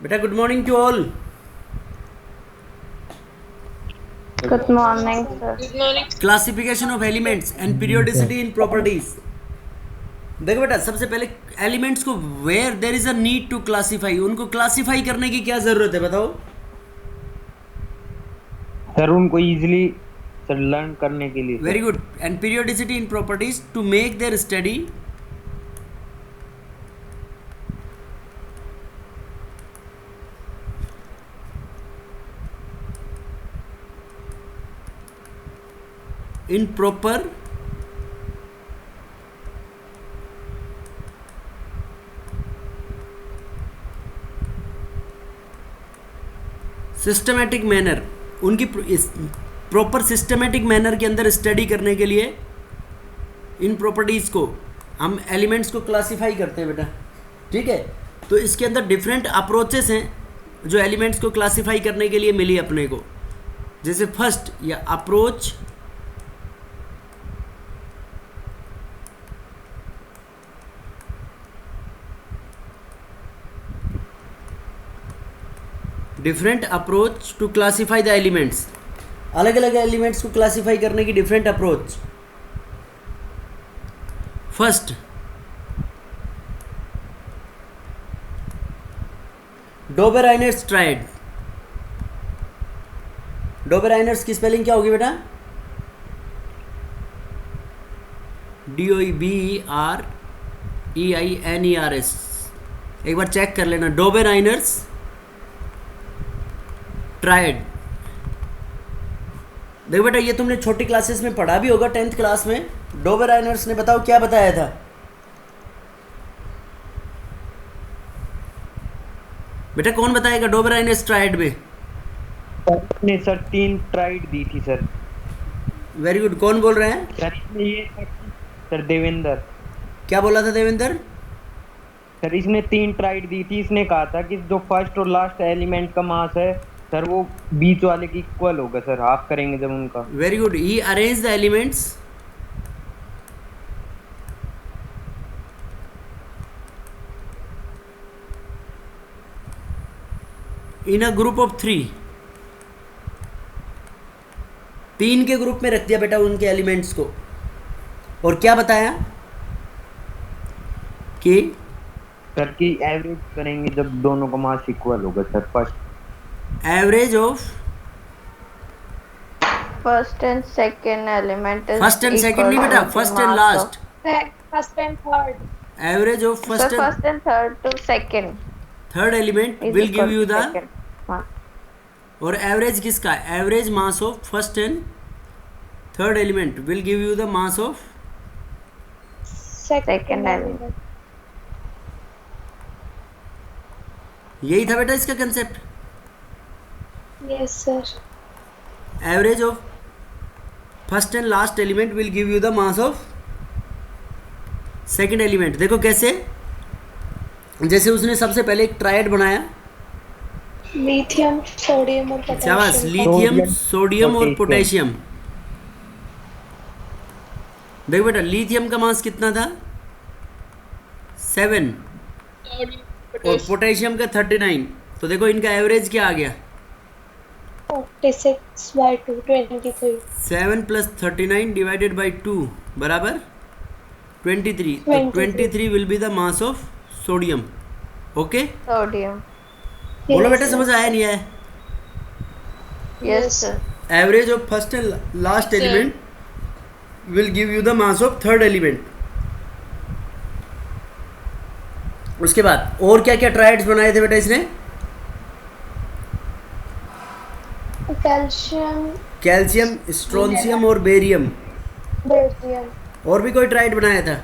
बेटा good morning to all. Good morning, sir. Good morning. Classification of elements and periodicity in properties. देखो बेटा, सबसे पहले elements को where there is a need to classify, उनको classify करने की क्या जरूरत है बताओ। सर उनको इजीली सर लर्न करने के लिए very good. And periodicity in properties to make their study in proper systematic manner, उनकी प्रॉपर सिस्टमैटिक मैनर के अंदर स्टडी करने के लिए इन प्रॉपर्टीज़ को हम एलिमेंट्स को क्लासिफाई करते हैं बेटा। ठीक है, तो इसके अंदर डिफरेंट अप्रोचेस हैं जो एलिमेंट्स को क्लासिफाई करने के लिए मिली अपने को। जैसे फर्स्ट या approach different approach to classify the elements, अलग अलग एलिमेंट्स को क्लासीफाई करने की different approach. First Dobereiner's triad. Dobereiner's की स्पेलिंग क्या होगी बेटा? DOBEREINERS। एक बार चेक कर लेना, डोबेराइनर्स ट्रायड। देखो बेटा, ये तुमने छोटी क्लासेस में पढ़ा भी होगा, 10th क्लास में। डोबेराइनर्स ने बताओ क्या बताया था? बेटा कौन बताएगा डोबेराइनर्स ट्रायड में? ने सर 3 ट्राइड दी थी सर। Very good. कौन बोल रहे हैं? सर इसमें ये सर देवेंद्र। क्या बोला था देवेंद्र? सर इसने 3 ट्राइड दी थी। इसने कहा था कि जो फर्स्ट और लास्ट एलिमेंट का मास है सर वो बीच वाले की इक्वल होगा सर, हाफ करेंगे जब उनका। Very good. He arrange the elements in a group of 3। 3 के ग्रुप में रख दिया बेटा उनके एलिमेंट्स को। और क्या बताया कि सर की एवरेज करेंगे जब दोनों का मास इक्वल होगा sir. First average of First and second element is first and second नहीं equal बेटा, to the first and mass last. First and third. Average of of- So first and first and third to second third element is will give equal you to the. second mass. और average किसका? Average mass of first and third element will give you the mass of. Second element. यही था बेटा इसका concept. Yes, sir. Average of first and last element will give you the mass of second element. देखो कैसे, जैसे उसने सबसे पहले एक ट्रायड बनाया। Lithium, sodium और शाबाश। potassium. लिथियम, सोडियम, सोडियम और पोटेशियम। पोटेशियम। देखो बेटा, लिथियम का मास कितना था? 7 और पोटेशियम का 39। तो देखो इनका एवरेज क्या आ गया? 46/2, 23. 7 + 39 डिवाइडेड बाई 2 बराबर 23। तो 23 will be the mass of sodium. Okay, Sodium. बोलो बेटा, Yes, समझ sir. आया नहीं आया? Yes, sir. Average of first and last Sir. Element will give you the mass of third element. उसके बाद और क्या क्या ट्रायड्स बनाए थे बेटा इसने? Calcium, कैल्शियम, स्ट्रोंशियम और बेरियम। barium. और भी कोई ट्रायड बनाया था?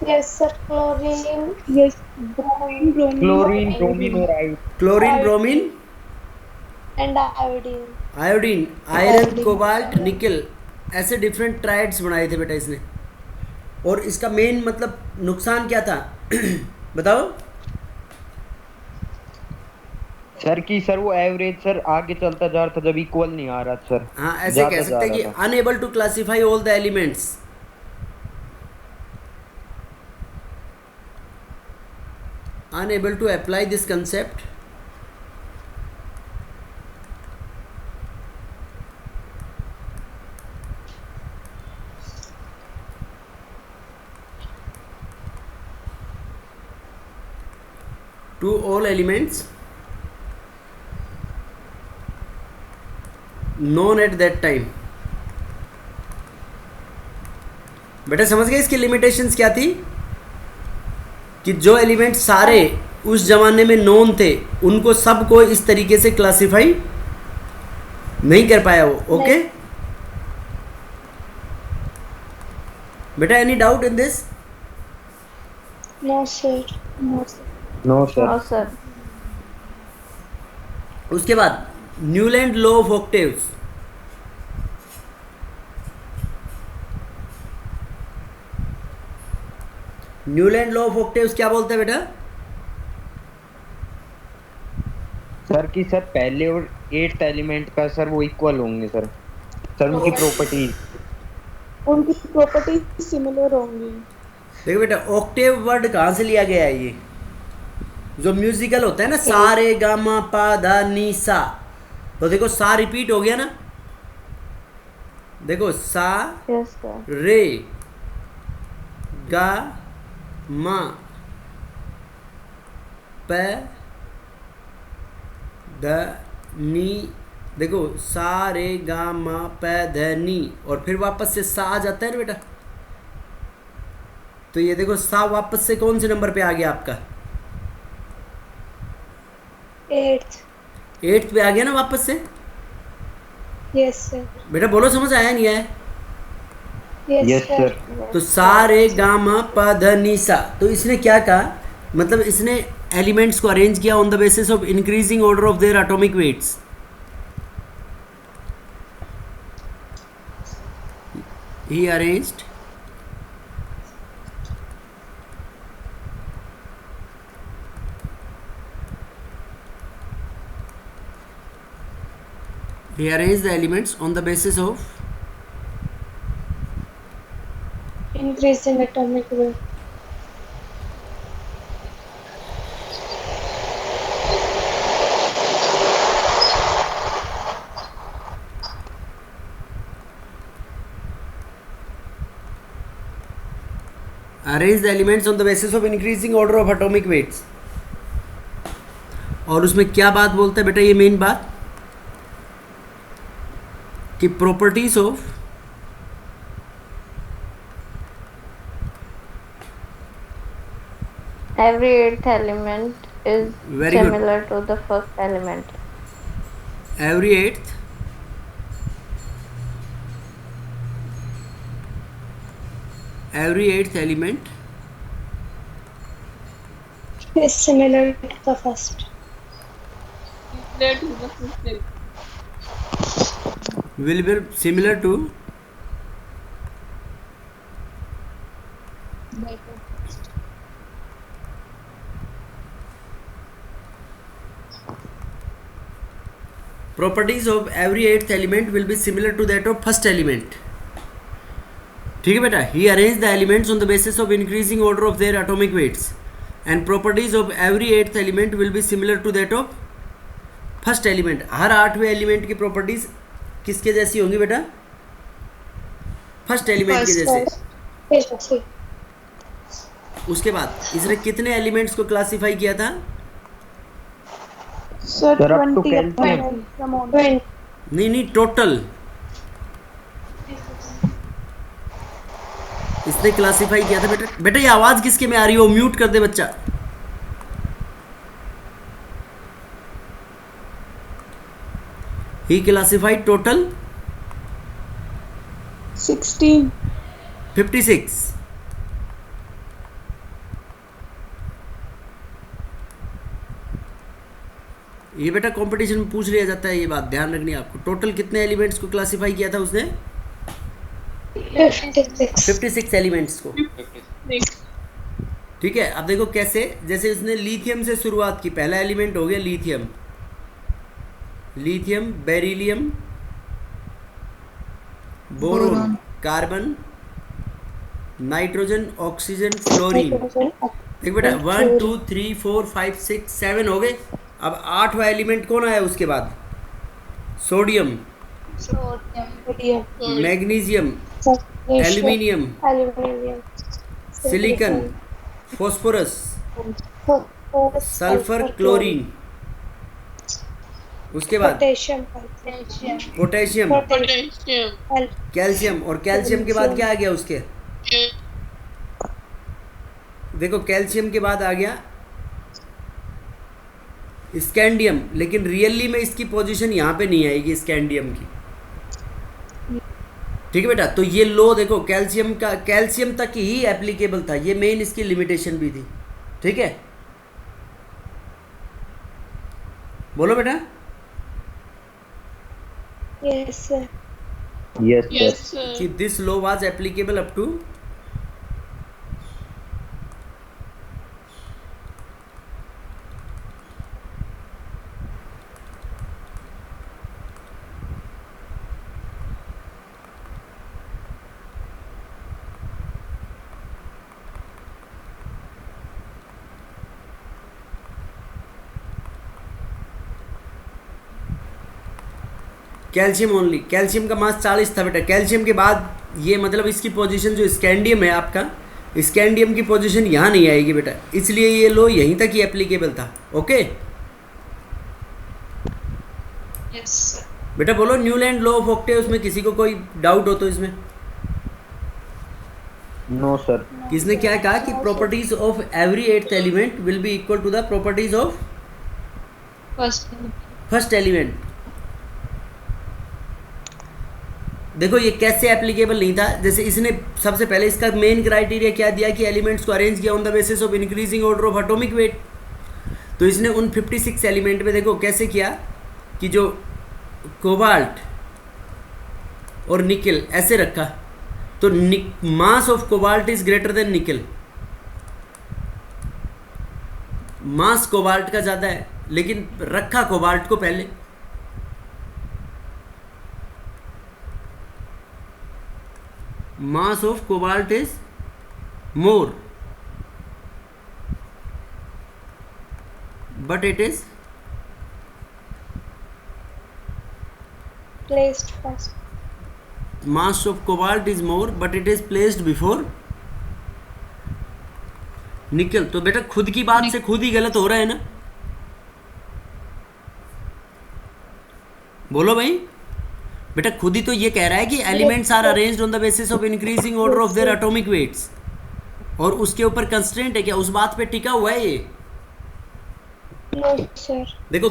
Yes, sir. Chlorine. Yes. Bromine. Chlorine, bromine और iodine. Chlorine, bromine, And iodine. Iodine, iron, cobalt, nickel, ऐसे डिफरेंट ट्रायड्स बनाए थे बेटा इसने। और इसका मेन मतलब नुकसान क्या था बताओ? सर की सर वो एवरेज सर आगे चलता जा रहा था जब इक्वल नहीं आ रहा सर। हाँ, ऐसे जाता कह जा सकते हैं रहा कि था। Unable to classify all the elements. unable to apply this concept to all elements known at that time. बेटा समझ गए इसकी लिमिटेशंस क्या थी कि जो एलिमेंट सारे उस जमाने में नोन थे उनको सबको इस तरीके से क्लासिफाई नहीं कर पाया वो. ओके बेटा any doubt in this? No, sir. No no sir. Sir. उसके बाद Newland law of octaves. Newland law of octaves क्या बोलते हैं बेटा? सर कि सर पहले और 8th एलिमेंट का सर वो इक्वल होंगे सर. सर उनकी प्रॉपर्टीज. उनकी प्रॉपर्टी सिमिलर होंगी. देखो बेटा ऑक्टेव वर्ड कहाँ से लिया गया है? ये जो म्यूजिकल होता है ना, सा रे गा मा पा धा नी सा, तो देखो सा रिपीट हो गया ना. देखो सा यस सर. रे गा मा प ध नी. देखो सा रे गा मा प ध नी और फिर वापस से सा आ जाता है ना बेटा. तो ये देखो सा वापस से कौन से नंबर पे आ गया आपका? 8th. 8th पे आ गया ना वापस से. Yes, sir. बेटा बोलो समझ आया नहीं आया? Yes, yes sir. सर. तो सा रे गा मा प ध नी सा. तो इसने क्या कहा, मतलब इसने एलिमेंट्स को अरेंज किया on the basis of increasing order of their atomic weights. He arranged he arranged the elements on the basis of Increasing atomic weight. arrange the elements on the basis of increasing order of atomic weights. और उसमें क्या बात बोलता है बेटा, ये main बात कि properties of Every 8th element is Very good. similar to the first element. every eighth element Is similar to the first. will be similar to properties of every eighth element will be similar to that of first element. ठीक है बेटा. he arranged the elements on the basis of increasing order of their atomic weights and properties of every eighth element will be similar to that of first element. हर 8वें element की properties किसके जैसी होंगी बेटा? फर्स्ट एलिमेंट के जैसे. Yes, उसके बाद इसने कितने एलिमेंट्स को क्लासिफाई किया था? sir. Sir, up to 20 calcium. amount. 20. नहीं टोटल इसने क्लासिफाई किया था बेटा. बेटा ये आवाज किसके में आ रही हो? म्यूट कर दे बच्चा. ही क्लासिफाइड टोटल 16. 56. ये बेटा कंपटीशन में पूछ लिया जाता है, ये बात ध्यान रखनी है आपको. टोटल कितने एलिमेंट्स को क्लासिफाई किया था उसने? 56. 56 एलिमेंट्स को. ठीक है. अब देखो कैसे, जैसे उसने लिथियम से शुरुआत की. पहला एलिमेंट हो गया lithium. Lithium, beryllium, boron, carbon, nitrogen, oxygen, fluorine. देख बेटा 1 2 3 4 5 6 7 हो गए. अब 8वां एलिमेंट कौन आया उसके बाद? Sodium, magnesium, aluminium, Aluminium. Silicon, phosphorus, sulphur chlorine, उसके बाद पोटेशियम पोटेशियम, पोटेशियम, कैल्शियम, और कैल्शियम के बाद क्या आ गया उसके, देखो कैल्शियम के बाद आ गया स्कैंडियम, लेकिन रियली में इसकी पोजीशन यहाँ पे नहीं आएगी स्कैंडियम की। ठीक है बेटा, तो ये लो देखो कैल्शियम तक ही एप्लीकेबल था, ये मेन इसकी लिमिटेशन भी थी। ठीक है, बोलो बेटा। Yes sir yes yes sir sir, कि this law was applicable up to calcium only. Calcium का मास 40 था बेटा। कैल्शियम के बाद ये मतलब इसकी पोजीशन जो स्कैंडियम है आपका, स्कैंडियम की पोजीशन यहाँ नहीं आएगी बेटा, इसलिए ये लो यहीं तक ही एप्लीकेबल था। ओके यस सर, बेटा, बोलो न्यूलैंड लॉ ऑफ ऑक्टेव्स में किसी को कोई डाउट हो तो इसमें। No sir. किसने क्या कहा कि properties of every eighth element will be equal to the properties of first element. देखो ये कैसे एप्लीकेबल नहीं था, जैसे इसने सबसे पहले इसका मेन क्राइटेरिया क्या दिया कि एलिमेंट्स को अरेंज किया on the basis of increasing order of atomic wait. तो इसने उन 56 एलिमेंट में देखो कैसे किया कि जो कोबाल्ट और निकल ऐसे रखा, तो mass of cobalt is greater than निकल, मास कोबाल्ट का ज़्यादा है, लेकिन रखा कोबाल्ट को पहले। mass of cobalt is more, but it is placed first. mass of cobalt is more but it is placed before निकल। तो बेटा खुद की बात से खुद ही गलत हो रहा है ना, बोलो भाई। बेटा खुद ही तो ये कह रहा है कि elements are arranged on the basis of increasing order of their atomic weights, और उसके ऊपर कंस्ट्रेंट है क्या, उस बात पे टिका हुआ है ये। No sir. देखो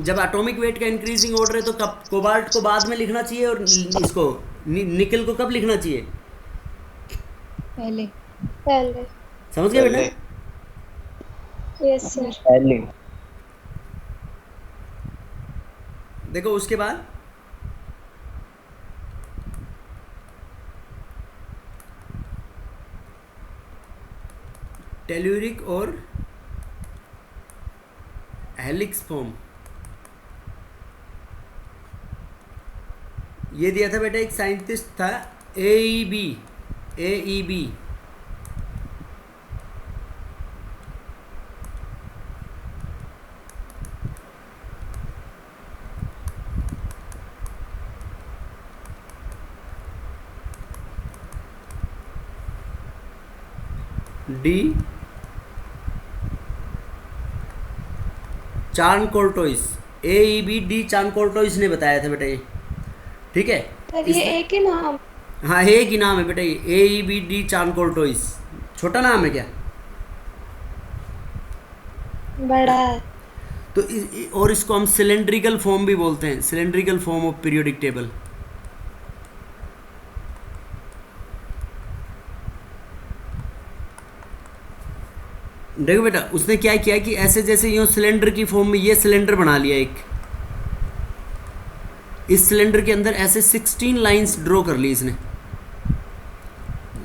जब एटॉमिक वेट का इंक्रीजिंग ऑर्डर है तो कब कोबाल्ट को बाद में लिखना चाहिए और इसको निकल को कब लिखना चाहिए, पहले। समझ गए बेटा। Yes sir. पहले। देखो उसके बाद टेल्यूरिक और हेलिक्स फॉर्म ये दिया था बेटा, एक साइंटिस्ट था AEB। डी चार्नकोर्टोइस, AEB डी चार्नकोर्टोइस ने बताया था बेटा ये। ठीक है, सर ये एक ही नाम? हाँ एक ही नाम है बेटा ये, AEB डी चार्नकोर्टोइस। छोटा नाम है क्या? बड़ा है। तो और इसको हम सिलेंड्रिकल फॉर्म भी बोलते हैं, cylindrical form of periodic table. देखो बेटा उसने क्या किया कि ऐसे जैसे यूँ सिलेंडर की फॉर्म में ये सिलेंडर बना लिया एक, इस सिलेंडर के अंदर ऐसे 16 लाइंस ड्रॉ कर ली इसने,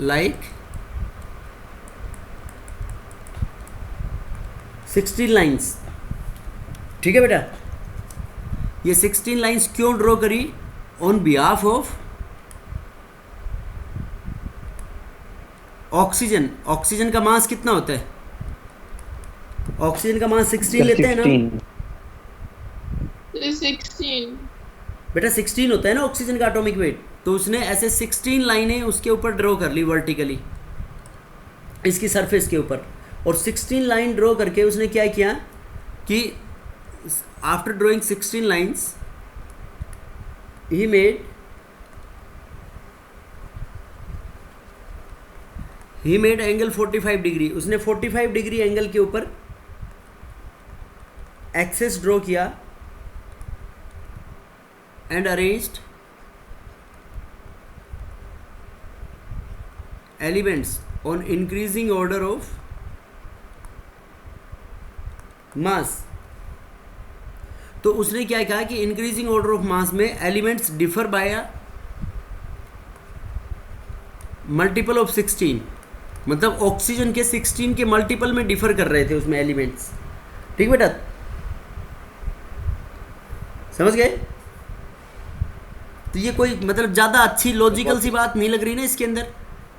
लाइक 16 लाइंस। ठीक है बेटा, ये 16 लाइंस क्यों ड्रॉ करी, on behalf of oxygen. Oxygen का मास कितना होता है, ऑक्सीजन का मास 16 लेते हैं ना 16 बेटा, 16 होता है ना ऑक्सीजन का एटॉमिक वेट। तो उसने ऐसे 16 लाइनें उसके ऊपर ड्रॉ कर ली वर्टिकली, इसकी सरफेस के ऊपर। और 16 लाइन ड्रॉ करके उसने क्या किया कि after drawing 16 lines he made angle 45 degree. उसने 45 डिग्री एंगल के ऊपर एक्सेस ड्रॉ किया and arranged elements on increasing order of mass. तो उसने क्या कहा कि इंक्रीजिंग ऑर्डर ऑफ मास में elements differ by multiple of 16, मतलब ऑक्सीजन के 16 के मल्टीपल में डिफर कर रहे थे उसमें एलिमेंट्स। ठीक बेटा, समझ गए? तो ये कोई मतलब ज़्यादा अच्छी लॉजिकल सी बात नहीं लग रही ना इसके अंदर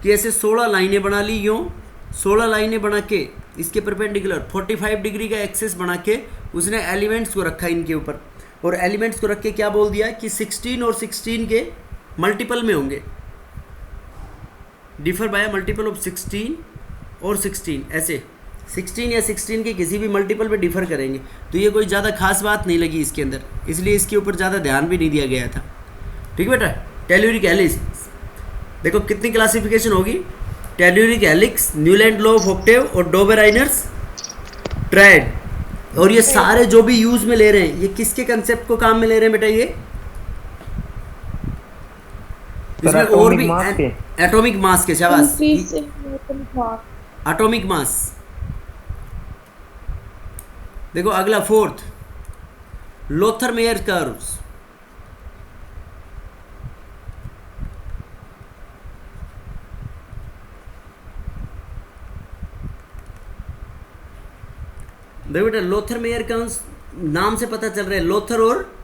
कि ऐसे 16 लाइनें बना ली, यूँ 16 लाइनें बना के इसके परपेंडिकुलर 45 डिग्री का एक्सेस बना के उसने एलिमेंट्स को रखा इनके ऊपर, और एलिमेंट्स को रख के क्या बोल दिया कि 16 और 16 के मल्टीपल में होंगे, डिफर बाय मल्टीपल ऑफ 16 और 16, ऐसे 16 या 16 के किसी भी मल्टीपल में डिफर करेंगे। तो ये कोई ज़्यादा खास बात नहीं लगी इसके अंदर, इसलिए इसके ऊपर ज़्यादा ध्यान भी नहीं दिया गया था। ठीक बेटा, टेल्यूरिक हेलिक्स देखो कितनी क्लासिफिकेशन होगी, telluric helix, Newland law of octave और डोबेराइनर्स ट्रायड। और ये सारे जो भी यूज में ले रहे हैं ये किसके कंसेप्ट को काम में ले रहे हैं बेटा? ये इसमें और भी एटॉमिक मास के, शाबाश, एटॉमिक मास। देखो अगला फोर्थ, लोथर मेयर कर्व्स। देखो बेटा, लोथर मेयर कर्व्स नाम से पता चल रहा है, लोथर और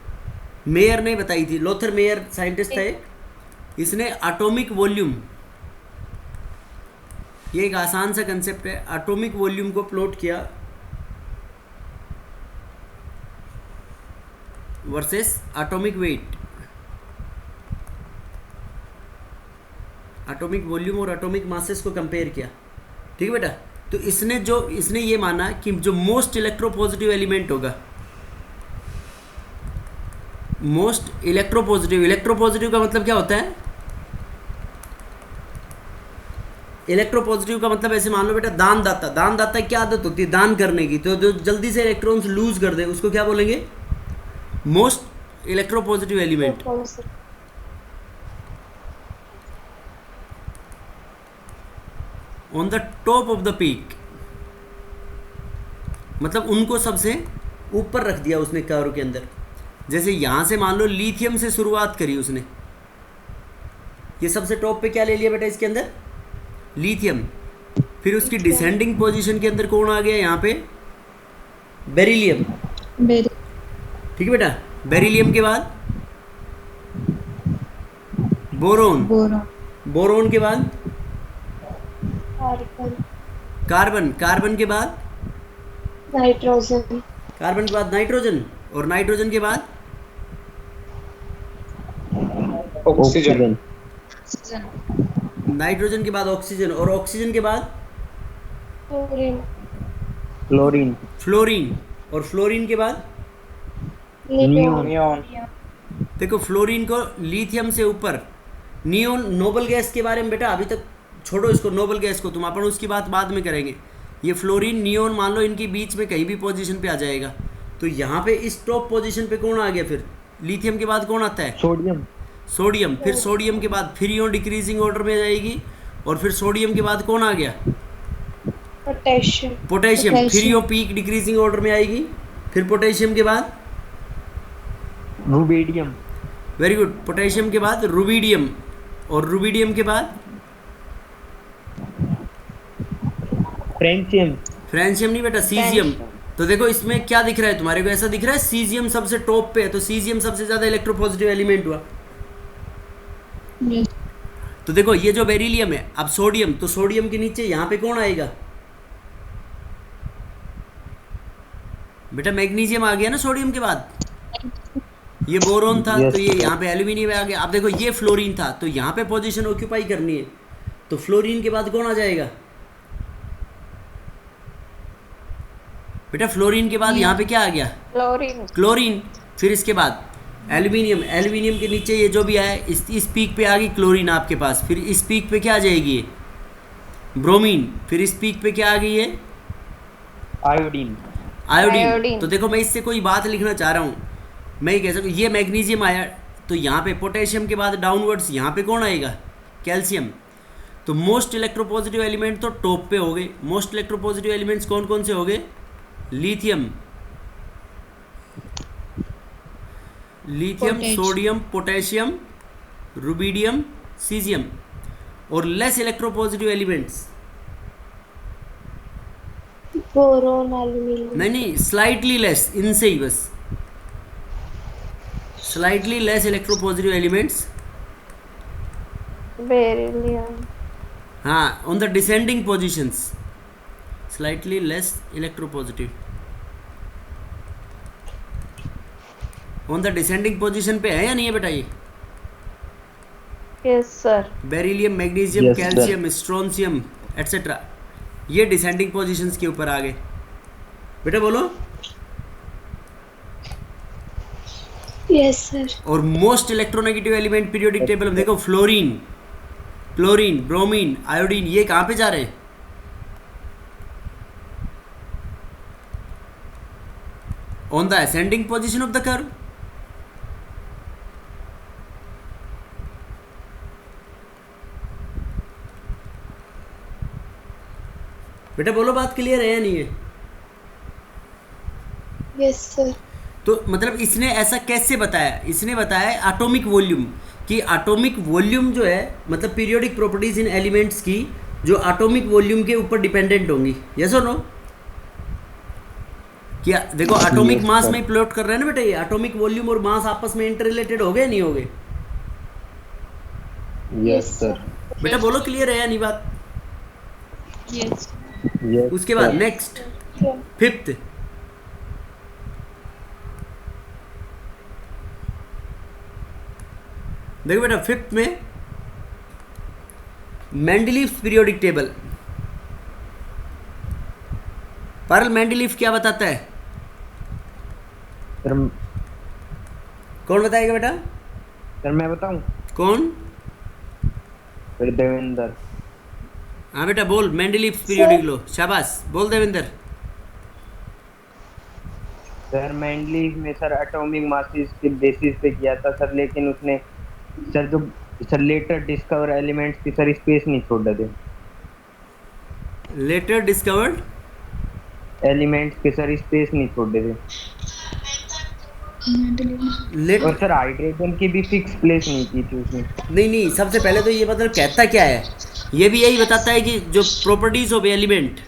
मेयर ने बताई थी। लोथर मेयर साइंटिस्ट है, इसने एटॉमिक वॉल्यूम, ये एक आसान सा कंसेप्ट है, एटॉमिक वॉल्यूम को प्लॉट किया versus atomic weight, atomic volume और एटॉमिक मासेस को कंपेयर किया। ठीक है बेटा, तो इसने ये माना कि जो मोस्ट इलेक्ट्रोपॉजिटिव एलिमेंट होगा, मोस्ट इलेक्ट्रोपॉजिटिव, इलेक्ट्रोपॉजिटिव का मतलब क्या होता है? इलेक्ट्रोपॉजिटिव का मतलब ऐसे मान लो बेटा, दानदाता। दानदाता की क्या आदत होती है? दान करने की। तो जो जल्दी से इलेक्ट्रॉन्स लूज कर दे उसको क्या बोलेंगे? Most electropositive element. On the top of the peak, मतलब उनको सबसे ऊपर रख दिया उसने कर्व के अंदर। जैसे यहां से मान लो लिथियम से शुरुआत करी उसने, ये सबसे टॉप पे क्या ले लिया बेटा इसके अंदर? लिथियम। फिर उसकी डिसेंडिंग पोजीशन के अंदर कौन आ गया यहाँ पे? बेरिलियम। ठीक है बेटा, बेरिलियम के बाद बोरोन, बोरोन के बाद कार्बन, कार्बन के बाद नाइट्रोजन, कार्बन के बाद नाइट्रोजन, और नाइट्रोजन के बाद ऑक्सीजन, नाइट्रोजन के बाद ऑक्सीजन, और ऑक्सीजन के बाद फ्लोरीन, फ्लोरीन, और फ्लोरीन के बाद नियोन। देखो फ्लोरीन को लिथियम से ऊपर, नियोन नोबल गैस के बारे में बेटा अभी तक छोड़ो इसको, नोबल गैस को तुम, अपन उसकी बात बाद में करेंगे। ये फ्लोरीन नियोन मान लो इनके बीच में कहीं भी पोजीशन पे आ जाएगा। तो यहाँ पे इस टॉप पोजीशन पे कौन आ गया? फिर लिथियम के बाद कौन आता है? Sodium, sodium. फिर सोडियम के बाद फिर यूँ डिक्रीजिंग ऑर्डर में जाएगी, और फिर सोडियम के बाद कौन आ गया? Potassium, potassium. फिर यूँ पीक डिक्रीजिंग ऑर्डर में आएगी। फिर पोटेशियम के बाद रुबेडियम, वेरी गुड, पोटेशियम के बाद रुबीडियम, और रुबीडियम के बाद फ्रेंचियम, फ्रेंशियम नहीं बेटा, सीजियम। तो देखो इसमें क्या दिख रहा है तुम्हारे को? ऐसा दिख रहा है सीजियम सबसे टॉप पे है, तो सीजियम सबसे ज्यादा इलेक्ट्रोपॉजिटिव एलिमेंट हुआ। तो देखो ये जो बेरिलियम है, अब सोडियम, तो सोडियम के नीचे यहाँ पे कौन आएगा बेटा? मैग्नीशियम आ गया ना सोडियम के बाद। ये बोरोन था, तो ये यहाँ पे एल्यूमिनियम आ गया। अब देखो ये फ्लोरीन था, तो यहाँ पे पोजीशन ऑक्यूपाई करनी है, तो फ्लोरीन के बाद कौन आ जाएगा? बेटा फ्लोरीन के बाद यहाँ पे क्या आ गया? Chlorine. क्लोरीन। फिर इसके बाद एल्यूमिनियम, एल्यूमिनियम के नीचे ये जो भी आया इस पीक पे आ गई क्लोरीन आपके पास। फिर इस पीक पे क्या आ जाएगी ये? ब्रोमीन। फिर इस पीक पे क्या आ गई है? आयोडीन। आयोडीन। आयोडीन। तो देखो मैं इससे कोई बात लिखना चाह रहा हूँ, मैं ये कह सकूँ ये मैग्नीशियम आया, तो यहाँ पे पोटेशियम के बाद डाउनवर्ड्स यहाँ पे कौन आएगा? कैल्शियम। तो मोस्ट इलेक्ट्रोपॉजिटिव एलिमेंट तो टॉप पे हो गए। मोस्ट इलेक्ट्रोपॉजिटिव एलिमेंट्स कौन कौन से हो गए? Lithium, sodium, potassium, rubidium, caesium. और less electropositive elements, boron, aluminium. नहीं स्लाइटली लेस, इनसे ही बस slightly less electropositive elements. Beryllium. हाँ, on the descending positions slightly less electropositive. On the descending position पे है या नहीं है बेटा ये? Yes, sir. Beryllium, magnesium, Yes, sir. Calcium, strontium etcetera, ये डिसेंडिंग पोजीशंस के ऊपर आ गए। बेटा बोलो। Yes sir. और most electronegative element periodic table में देखो फ्लोरीन, क्लोरीन, ब्रोमीन, आयोडीन, ये कहाँ पे जा रहे हैं? On the ascending position of the curve. बेटा बोलो, बात क्लियर है या नहीं है? Yes sir. तो मतलब इसने ऐसा कैसे बताया? इसने बताया एटॉमिक वॉल्यूम, कि एटॉमिक वॉल्यूम जो है मतलब पीरियोडिक प्रॉपर्टीज इन एलिमेंट्स की जो एटॉमिक वॉल्यूम के ऊपर डिपेंडेंट होंगी। यस और नो? क्या देखो एटॉमिक मास में प्लॉट कर रहे हैं ना बेटा, ये एटॉमिक वॉल्यूम और मास आपस में इंटर रिलेटेड हो गए नहीं हो गए? Yes sir. बेटा बोलो, क्लियर है या नहीं बात? Yes. उसके बाद नेक्स्ट फिफ्थ, देखो बेटा फिफ्थ में मेंडलीफ पीरियोडिक टेबल। पारल मेंडलीफ क्या बताता है? सर कौन बताएगा बेटा? मैं बताऊं? कौन? फिर देवेंद्र। हाँ बेटा बोल, मेंडलीफ पीरियोडिक लो, शाबाश बोल देवेंद्र। सर मेंडलीफ में सर एटॉमिक मासेस के बेसिस पे किया था सर, लेकिन उसने सर जो सर लेटर डिस्कवर एलिमेंट्स की सर स्पेस नहीं छोड़ रहे थे। लेटर डिस्कवर्ड एलिमेंट्स के सर स्पेस नहीं छोड़ रहे थे। लेट और सर हाइड्रोजन की भी फिक्स प्लेस नहीं की थी उसने। नहीं, सबसे पहले तो ये मतलब कहता क्या है? ये भी यही बताता है कि जो प्रॉपर्टीज ऑफ एलिमेंट,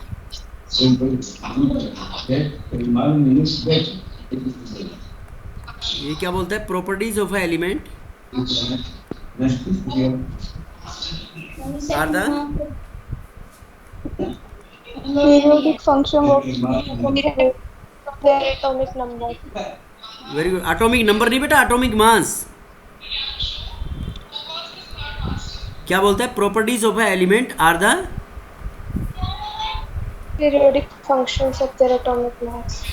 ये क्या बोलता है? Properties of element are the periodic function of atomic number. Very good. Atomic number नहीं बेटा, एटॉमिक मास। क्या बोलता है? Properties of element are the periodic functions of their atomic mass.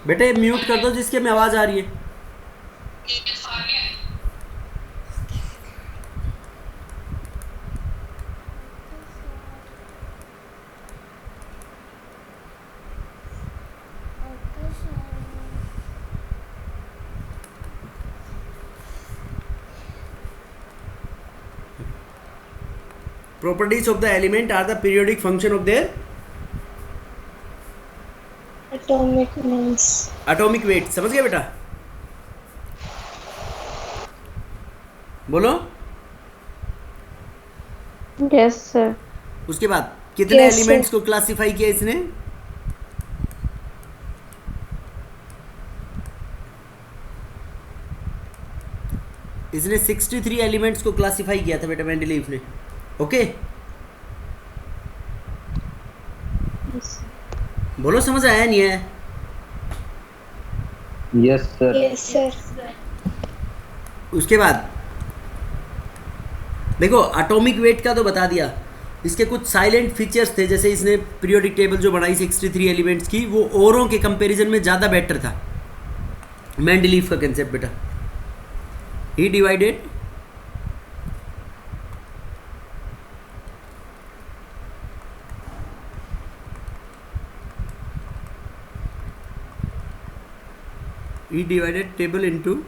बेटे म्यूट कर दो जिसके में आवाज आ रही है। Properties of the element are the periodic function of their atomic mass. atomic weight। समझ गए बेटा? बोलो। Yes, sir. उसके बाद कितने Yes, एलिमेंट्स sir. को क्लासिफाई किया इसने? इसने 63 एलिमेंट्स को क्लासिफाई किया था बेटा मेंडलीफ ने। ओके बोलो, समझ आया नहीं है? Yes sir. Yes sir. उसके बाद देखो एटॉमिक वेट का तो बता दिया, इसके कुछ साइलेंट फीचर्स थे, जैसे इसने पीरियोडिक टेबल जो बनाई 63 एलिमेंट्स की, वो औरों के कंपैरिजन में ज़्यादा बेटर था। मेंडलीफ का कंसेप्ट बेटा, he divided table into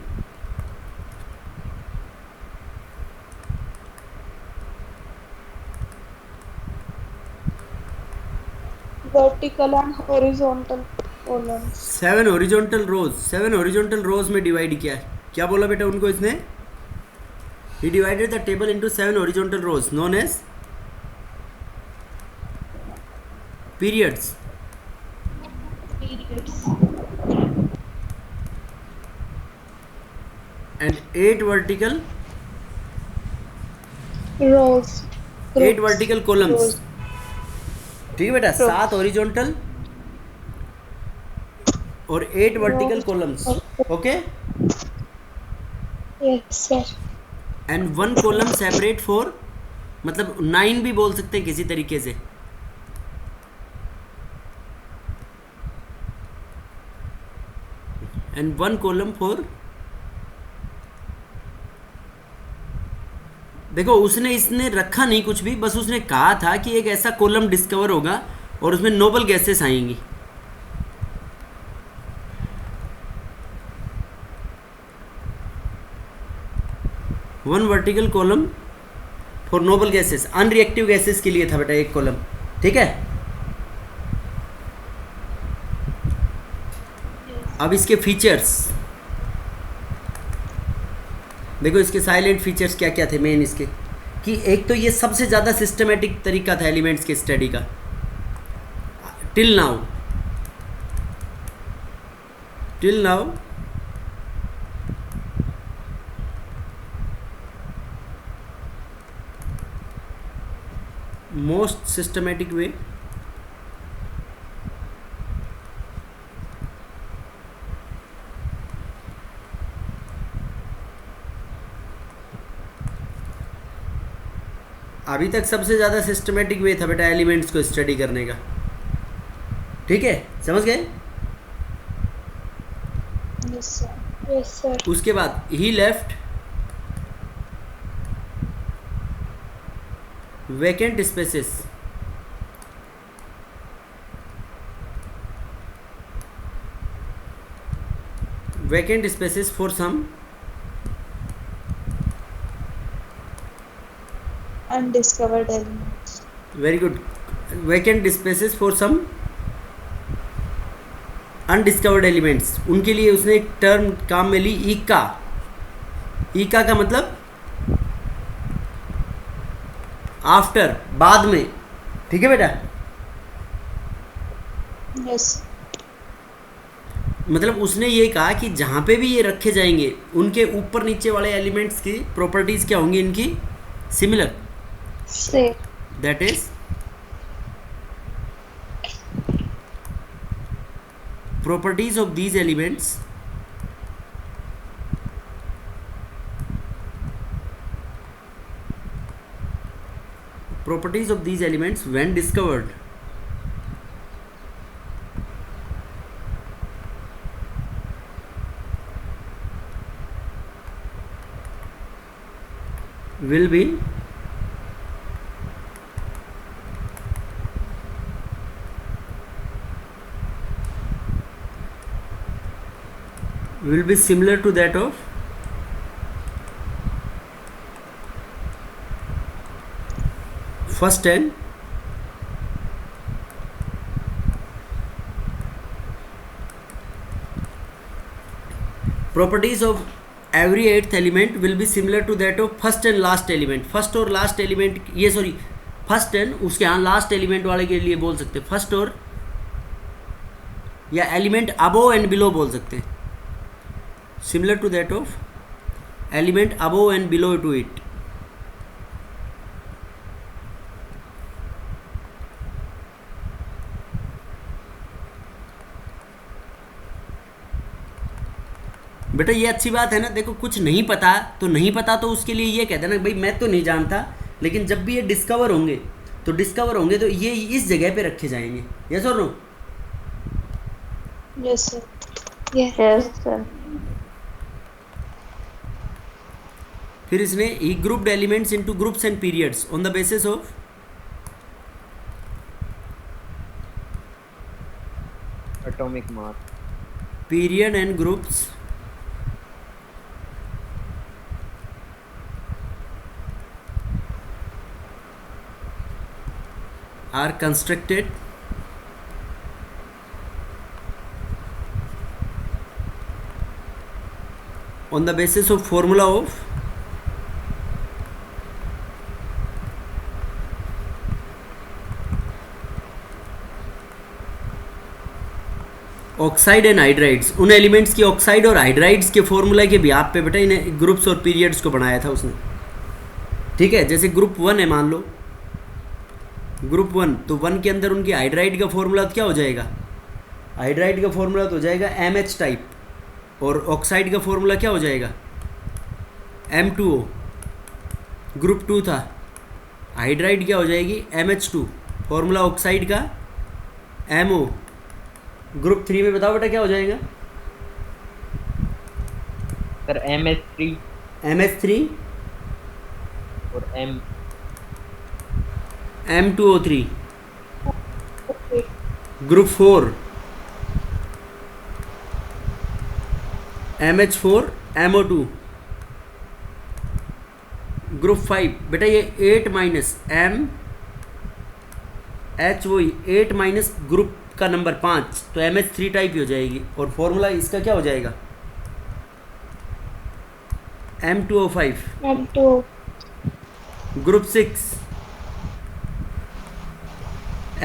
vertical and horizontal columns. 7 horizontal rows, 7 horizontal rows में डिवाइड किया है। क्या बोला बेटा उनको इसने? He divided the table into 7 horizontal rows known as periods. And 8 vertical Rows. 8 vertical columns. Rows. ठीक है बेटा, 7 हॉरिजॉन्टल और 8 vertical columns. Okay, Yes, sir. And 1 column separate for, मतलब 9 भी बोल सकते हैं किसी तरीके से। एंड 1 कॉलम फॉर, देखो उसने इसने रखा नहीं कुछ भी, बस उसने कहा था कि एक ऐसा कॉलम डिस्कवर होगा और उसमें नोबल गैसेस आएंगी। One vertical column for noble gases, unreactive gases के लिए था बेटा एक कॉलम। ठीक है, अब इसके फीचर्स देखो, इसके साइलेंट फीचर्स क्या क्या थे मेन इसके, कि एक तो ये सबसे ज़्यादा सिस्टमेटिक तरीका था एलिमेंट्स के स्टडी का till now. Most systematic way अभी तक सबसे ज़्यादा सिस्टमेटिक वे था बेटा एलिमेंट्स को स्टडी करने का। ठीक है, समझ गए? Yes, sir. Yes, sir. उसके बाद he left vacant spaces, for some Undiscovered elements. Very good, vacant spaces for some undiscovered elements, उनके लिए उसने एक टर्म काम में ली ईका। ईका का मतलब आफ्टर, बाद में। ठीक है बेटा, Yes. मतलब उसने ये कहा कि जहाँ पे भी ये रखे जाएंगे उनके ऊपर नीचे वाले एलिमेंट्स की प्रॉपर्टीज क्या होंगी इनकी? Similar. Same. That is properties of these elements when discovered will be similar to that of first and properties of every eighth element will be similar to that of first and last element। First और last element, ये sorry first and उसके यहाँ last element वाले के लिए बोल सकते हैं फर्स्ट और, या एलिमेंट अबो एंड बिलो बोल सकते हैं, similar to that of element above and below to it। बेटा ये अच्छी बात है ना, देखो कुछ नहीं पता तो नहीं पता, तो उसके लिए ये कह देना भाई मैं तो नहीं जानता, लेकिन जब भी ये डिस्कवर होंगे तो ये इस जगह पे रखे जाएंगे। यस और no? Yes, sir. Yes, sir. फिर इसने he grouped elements into groups and periods on the basis of atomic mass. Period and groups are constructed on the basis of formula of oxide and hydrides. उन elements की oxide और hydrides के formula के भी आप पे बेटा इन्हें ग्रुप्स और पीरियड्स को बनाया था उसने। ठीक है, जैसे ग्रुप 1 है मान लो, ग्रुप 1, तो 1 के अंदर उनकी हाइड्राइड का फॉर्मूला क्या हो जाएगा? हाइड्राइड का फॉर्मूला तो हो जाएगा MH टाइप, और ऑक्साइड का फॉर्मूला क्या हो जाएगा? M2O। ग्रुप 2 था, हाइड्राइड क्या हो जाएगी? MH2, फॉर्मूला ऑक्साइड का MO। ग्रुप 3 में बताओ बेटा क्या हो जाएगा? सर MH3 और M2O3। Group 4 MH4 MO2। Group 5 बेटा ये 8 माइनस MH, वही 8 माइनस ग्रुप का नंबर 5, तो MH3 टाइप ही हो जाएगी, और फॉर्मूला इसका क्या हो जाएगा? M2O5। M2. ग्रुप 6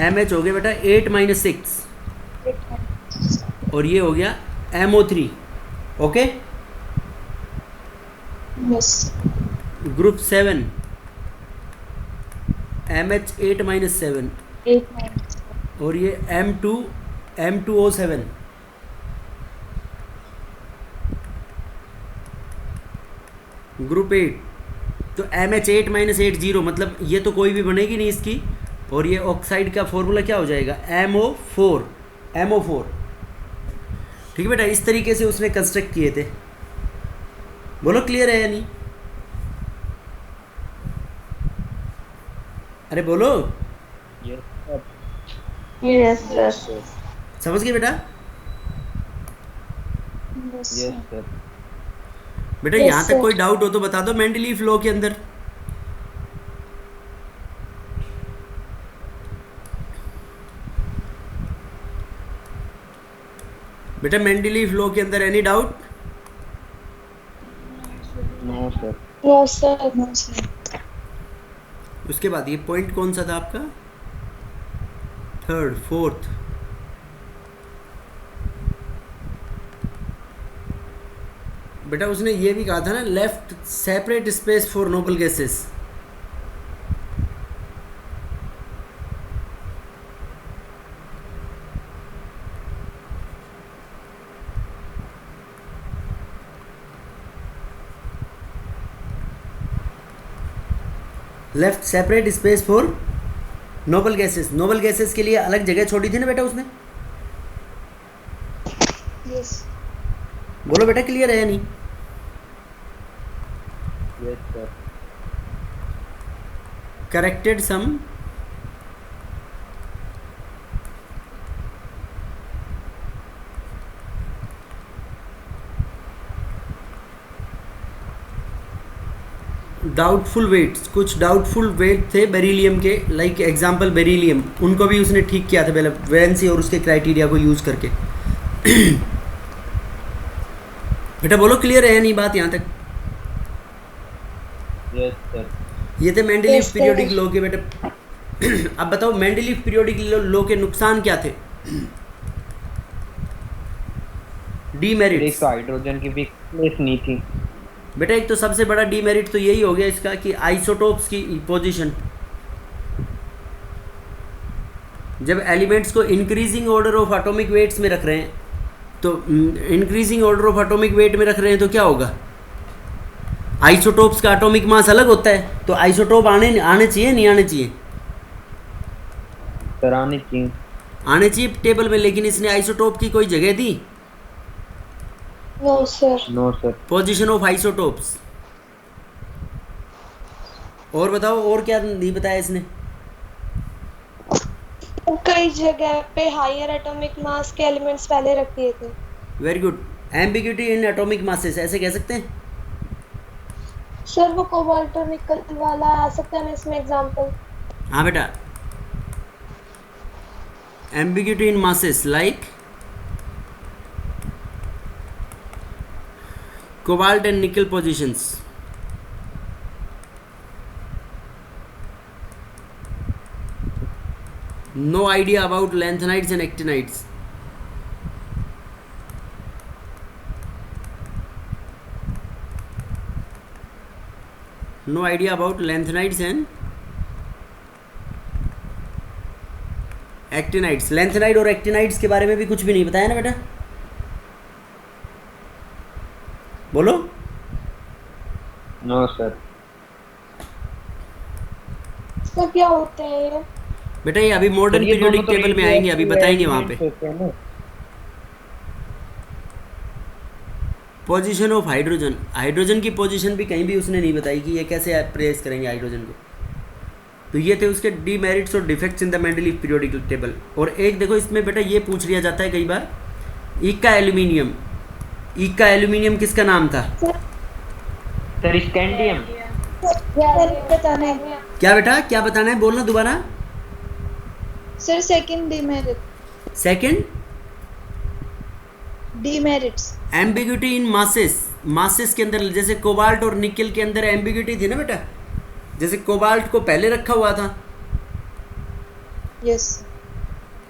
MH हो गया बेटा 8 माइनस 6, और ये हो गया MO3। Okay. Yes. Group 7 MH 8 minus 7, 8 minus. और ये M2O7। ग्रुप 8 तो MH 8 माइनस 8 0, मतलब ये तो कोई भी बनेगी नहीं इसकी, और ये ऑक्साइड का फॉर्मूला क्या हो जाएगा? MO4। ठीक है बेटा, इस तरीके से उसने कंस्ट्रक्ट किए थे। बोलो क्लियर है या नहीं? अरे बोलो। Yes, sir. समझ गए बेटा? Yes, yes sir. सर। बेटा Yes, यहाँ तक sir. कोई डाउट हो तो बता दो। मेंडलीफ लॉ के अंदर बेटा मेंडलीफ लॉ के अंदर any doubt? No sir. No, sir. No, sir. उसके बाद ये पॉइंट कौन सा था आपका? 3rd 4th। बेटा उसने ये भी कहा था ना, left separate space for noble gases. Left separate space for noble gases. Noble gases के लिए अलग जगह छोड़ी थी ना बेटा उसने? Yes. बोलो बेटा क्लियर है या नहीं? Yes sir. करेक्टेड सम डाउटफुल वेट्स, कुछ डाउटफुल वेट थे बेरिलियम के, लाइक एग्जांपल बेरिलियम, उनको भी उसने ठीक किया था पहले वैलेंसी और उसके क्राइटेरिया को यूज़ करके। बेटा बोलो क्लियर है या नहीं बात यहाँ तक? Yes sir. ये थे Mendeleev Yes, sir. Periodic law के बेटा। अब बताओ मेंडलीफ पीरियोडिक लॉ के नुकसान क्या थे? एक डीमेरिट्स। तो हाइड्रोजन की वीकनेस नहीं थी। बेटा एक तो सबसे बड़ा डीमेरिट तो यही हो गया इसका कि आइसोटोप्स की पोजीशन, जब एलिमेंट्स को increasing order of atomic weights में रख रहे हैं तो increasing order of atomic weight में रख रहे हैं तो क्या होगा? आइसोटोप्स का एटॉमिक मास अलग होता है, तो आइसोटोप आने चाहिए नहीं आने चाहिए? सर आने चाहिए। आने चाहिए टेबल में, लेकिन इसने आइसोटोप की कोई जगह दी? No, sir. No sir. Position of isotopes. और बताओ, और क्या नहीं बताया इसने? कई जगह पे हायर एटॉमिक मास के एलिमेंट्स पहले रख दिए थे। Very good. Ambiguity in atomic masses, ऐसे कह सकते हैं? सर वो कोबाल्ट और निकल वाला आ सकता है ना इसमें एग्जांपल? हाँ बेटा, ambiguity in masses like cobalt and nickel positions. No idea about lanthanides and actinides. No idea about lanthanides and actinides. Lanthanide और एक्टिनाइड्स के बारे में भी कुछ भी नहीं बताया ना बेटा? बोलो। No sir. तो क्या होते हैं ये? बेटा ये अभी मॉडर्न पीरियोडिक टेबल में आएंगे, अभी बताएंगे वहां पे। पोजीशन ऑफ हाइड्रोजन, हाइड्रोजन की पोजीशन भी कहीं भी उसने नहीं बताई कि ये कैसे प्लेस करेंगे हाइड्रोजन को। तो ये थे उसके डीमेरिट्स और defects in the Mendeleev periodic table. और एक देखो इसमें बेटा ये पूछ लिया जाता है कई बार, इक्का एल्यूमिनियम, इक्का एल्यूमिनियम किसका नाम था? Sir scandium. सर बताना है। क्या बेटा, क्या बताना है, बोलना दोबारा। Sir second demerit. Second demerits. Ambiguity in masses, masses के अंदर जैसे कोबाल्ट और निकल के अंदर एम्बिग्यूटी थी ना बेटा, जैसे कोबाल्ट को पहले रखा हुआ था, यस।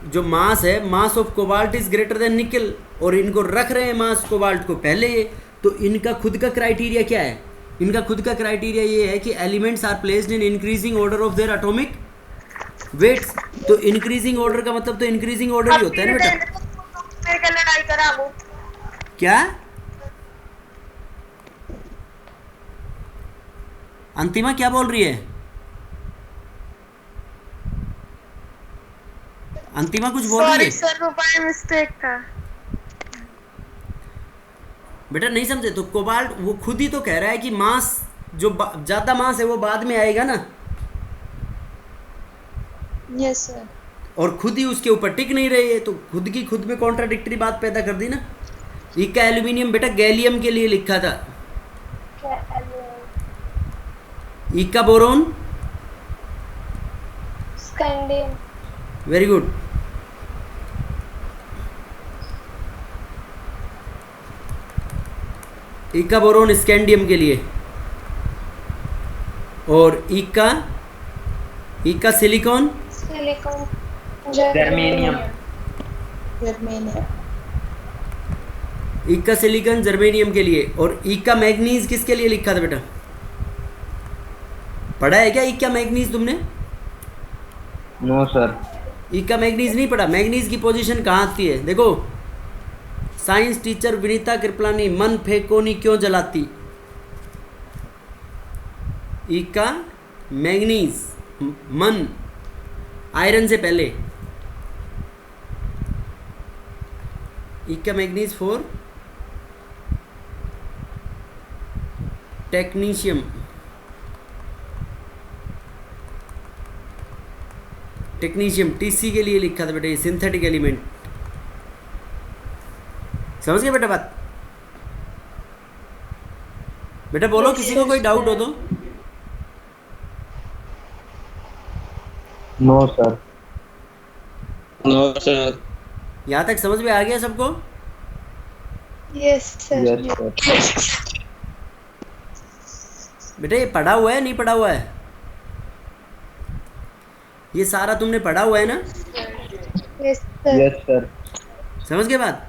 जो मास है, mass of cobalt is greater than निकल, और इनको रख रहे हैं मास कोबाल्ट को पहले ये, तो इनका खुद का क्राइटेरिया क्या है? इनका खुद का क्राइटेरिया ये है कि elements are placed in increasing order of their atomic weights. तो इंक्रीजिंग ऑर्डर का मतलब तो इंक्रीजिंग ऑर्डर ही होता है ना बेटा। लड़ाई करा वो क्या अंतिमा क्या बोल रही है? अंतिमा कुछ बोल रही है? सर वो बाय मिस्टेक था बेटा, नहीं समझे तो कोबाल्ट वो खुद ही तो कह रहा है कि मास जो ज्यादा मास है वो बाद में आएगा ना, यस सर। और खुद ही उसके ऊपर टिक नहीं रही है, तो खुद की खुद में कॉन्ट्राडिक्टरी बात पैदा कर दी ना। इक्का एल्यूमिनियम बेटा गैलियम के लिए लिखा था, इक्का बोरोन स्कैंडियम। Very good. इक्का बोरोन स्कैंडियम के लिए, और इक्का इक्का सिलिकॉन सिलिकॉन जर्मेनियम। जर्मेनियम। इक्का सिलिकॉन जर्मेनियम के लिए, और इक्का मैग्नीज किसके लिए लिखा था बेटा? पढ़ा है क्या इक्का मैग्नीज तुमने? No sir. इक्का मैग्नीज नहीं पढ़ा? मैग्नीज की पोजीशन कहाँ आती है देखो, साइंस टीचर विनीता कृपलानी, मन फेंकोनी क्यों जलाती। इक्का मैग्नीज, मन आयरन से पहले, इक्का manganese for technetium, technetium TC के लिए लिखा था बेटा, ये सिंथेटिक एलिमेंट। समझ गए बेटा बात? बेटा बोलो, किसी को कोई डाउट हो तो। No sir. No sir. यहाँ तक समझ में आ गया सबको? Yes sir. Yes sir. बेटा ये पढ़ा हुआ है नहीं पढ़ा हुआ है? ये सारा तुमने पढ़ा हुआ है ना? Yes sir. Yes sir. समझ गए बात?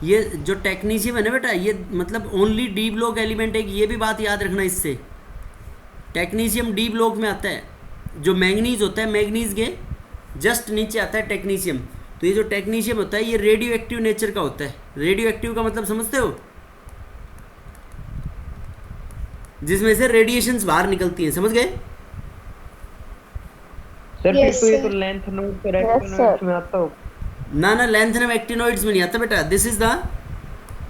ये जो टेक्नीशियम है ना बेटा, ये मतलब ओनली डी ब्लॉक एलिमेंट है, ये भी बात याद रखना इससे। टेक्नीशियम डी ब्लॉक में आता है। जो मैंगनीज होता है, मैंगनीज के जस्ट नीचे आता है टेक्नीशियम। तो ये जो टेक्नीशियम होता है ये रेडियो एक्टिव नेचर का होता है। रेडियो एक्टिव का मतलब समझते हो, जिसमें से रेडिएशंस बाहर निकलती हैं, समझ गए? सर Yes, फिर तो ये sir. तो लेंथ नोट और Yes, एक्टिनोइड्स sir. में आता हो। ना ना, लैंथेनम एक्टिनोइड्स में नहीं आता बेटा। This is the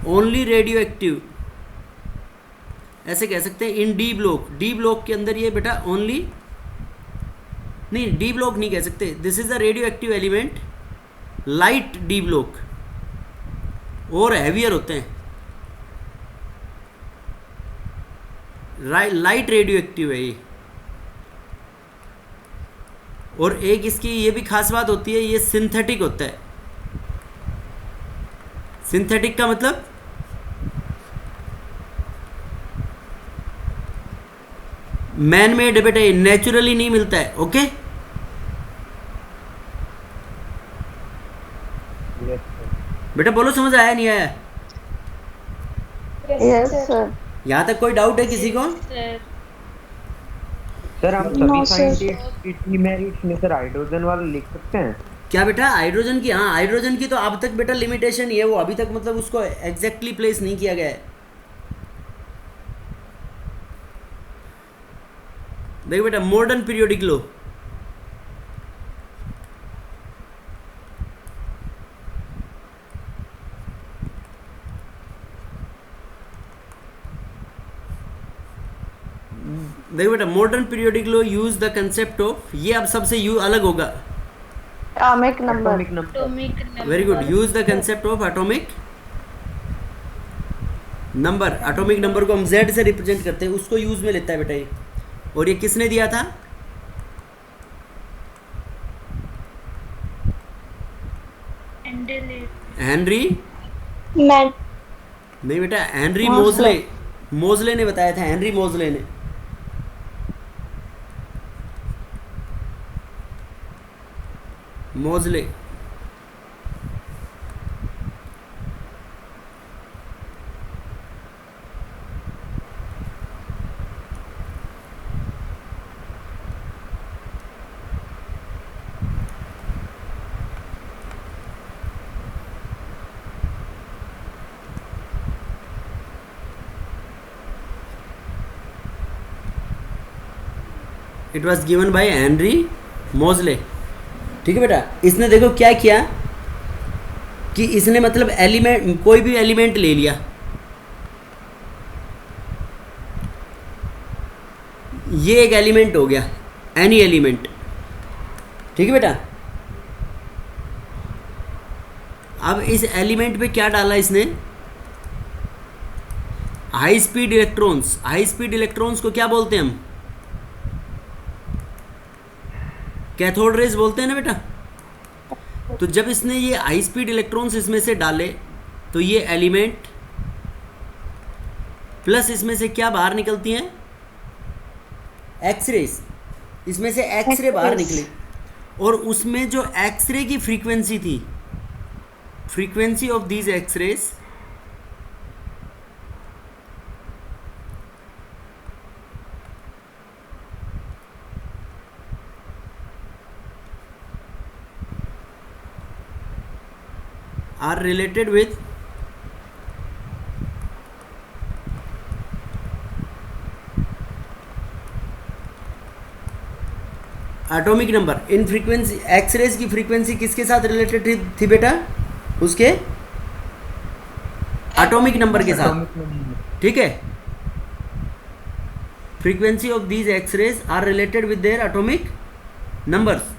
only radio active, ऐसे कह सकते हैं। इन डी ब्लॉक, डी ब्लॉक के अंदर ये बेटा ओनली, नहीं डी ब्लॉक नहीं कह सकते, this is the radio active element. Light D block और हैवियर होते हैं, लाइट रेडियो एक्टिव है ये। और एक इसकी ये भी खास बात होती है, ये सिंथेटिक होता है। सिंथेटिक का मतलब मैन मेड बेटा, ये नेचुरली नहीं मिलता है। Okay, yes sir. बेटा बोलो समझ आया नहीं आया? Yes, sir. यहाँ तक कोई डाउट है किसी को? सर हम No, सभी sir. साइंटिस्ट मेरिट्स में सर हाइड्रोजन वाला लिख सकते हैं? क्या बेटा हाइड्रोजन की? हाँ, हाइड्रोजन की तो अब तक बेटा लिमिटेशन ये, वो अभी तक मतलब उसको एग्जैक्टली प्लेस नहीं किया गया है। देखो बेटा, मॉडर्न पीरियोडिक लॉ, देखो बेटा, modern periodic law use the concept of, ये अब सबसे यू अलग होगा। Atomic number. Atomic number. Very good, use the concept of atomic number. Atomic number को हम Z से रिप्रेजेंट करते हैं, उसको यूज में लेता है बेटा ये। और ये किसने दिया था? हेनरी, मैं नहीं बेटा, हेनरी मोज़ले। मोज़ले ने बताया था, हेनरी मोज़ले ने। Moseley, it was given by Henry Moseley. ठीक है बेटा, इसने देखो क्या किया कि इसने मतलब एलिमेंट, कोई भी एलिमेंट ले लिया, ये एक एलिमेंट हो गया, एनी एलिमेंट। ठीक है बेटा, अब इस एलिमेंट पे क्या डाला इसने? High speed electrons. High speed electrons को क्या बोलते हैं हम? कैथोड रेज बोलते हैं ना बेटा। तो जब इसने ये हाई स्पीड इलेक्ट्रॉन्स इसमें से डाले, तो ये एलिमेंट प्लस इसमें से क्या बाहर निकलती हैं? एक्सरेज। इसमें से एक्सरे बाहर निकली, और उसमें जो एक्सरे की फ्रीक्वेंसी थी, frequency of these X-rays are related with atomic number. इन फ्रीक्वेंसी, एक्सरेज की फ्रीक्वेंसी किसके साथ रिलेटेड थी बेटा? उसके एटॉमिक नंबर के साथ। ठीक है, frequency of these X-rays are related with their atomic numbers.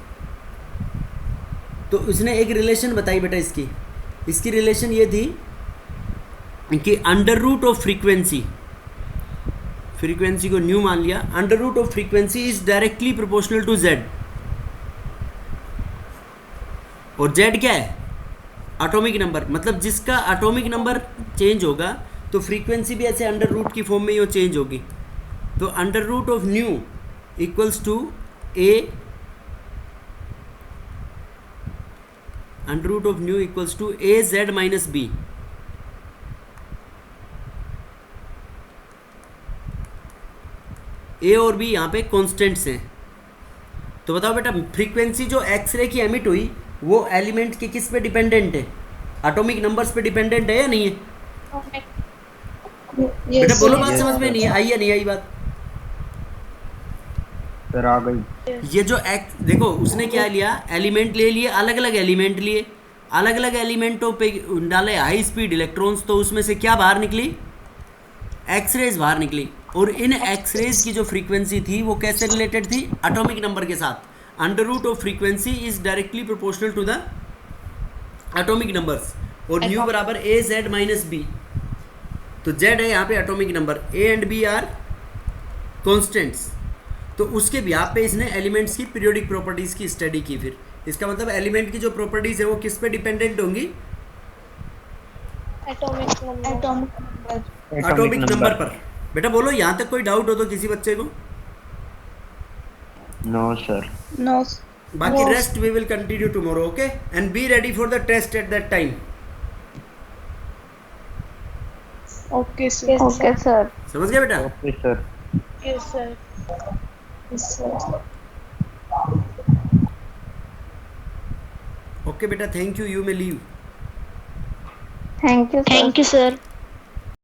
तो उसने एक रिलेशन बताई बेटा इसकी। इसकी रिलेशन ये थी कि under root of frequency, frequency को न्यू मान लिया, under root of frequency is directly proportional to Z. और जेड क्या है? Atomic number. मतलब जिसका एटॉमिक नंबर चेंज होगा तो फ्रीक्वेंसी भी ऐसे अंडर रूट की फॉर्म में ही चेंज होगी। तो under root of nu equals to a, under root of nu equals to a Z minus b. A और बी यहाँ पे कॉन्स्टेंट्स हैं। तो बताओ बेटा, फ्रीक्वेंसी जो एक्सरे की एमिट हुई वो एलिमेंट के किस पे डिपेंडेंट है? एटॉमिक नंबर्स पे डिपेंडेंट है या नहीं है? बेटा Yes, बोलो, sir. बात समझ में नहीं आई या नहीं आई बात? सर आ गई। ये जो देखो उसने क्या लिया, एलिमेंट ले लिए, अलग अलग एलिमेंट लिए, अलग अलग एलिमेंटों पे डाले हाई स्पीड इलेक्ट्रॉन्स, तो उसमें से क्या बाहर निकली? एक्सरेज बाहर निकली। और इन एक्सरेज की जो फ्रीक्वेंसी थी वो कैसे रिलेटेड थी? एटॉमिक नंबर के साथ। Under root of frequency is directly proportional to the atomic numbers. और न्यू बराबर ए जेड माइनस बी, तो जेड है यहाँ पे atomic number, a and b are constants. तो उसके ब्याह पे इसने एलिमेंट्स की पीरियोडिक प्रॉपर्टीज़ की स्टडी की। फिर इसका मतलब एलिमेंट की जो प्रॉपर्टीज़ है वो किस पे डिपेंडेंट होंगी? Atomic number. एटॉमिक नंबर पर। बेटा बोलो, यहाँ तक कोई डाउट हो तो किसी बच्चे को? No sir. No. बाकी rest we will continue tomorrow, okay? And be ready for the test at that time. Okay, sir. Okay sir. समझ गए बेटा? Okay sir. Yes sir. Yes, sir. Okay बेटा, thank you, you may leave. Thank you thank you sir.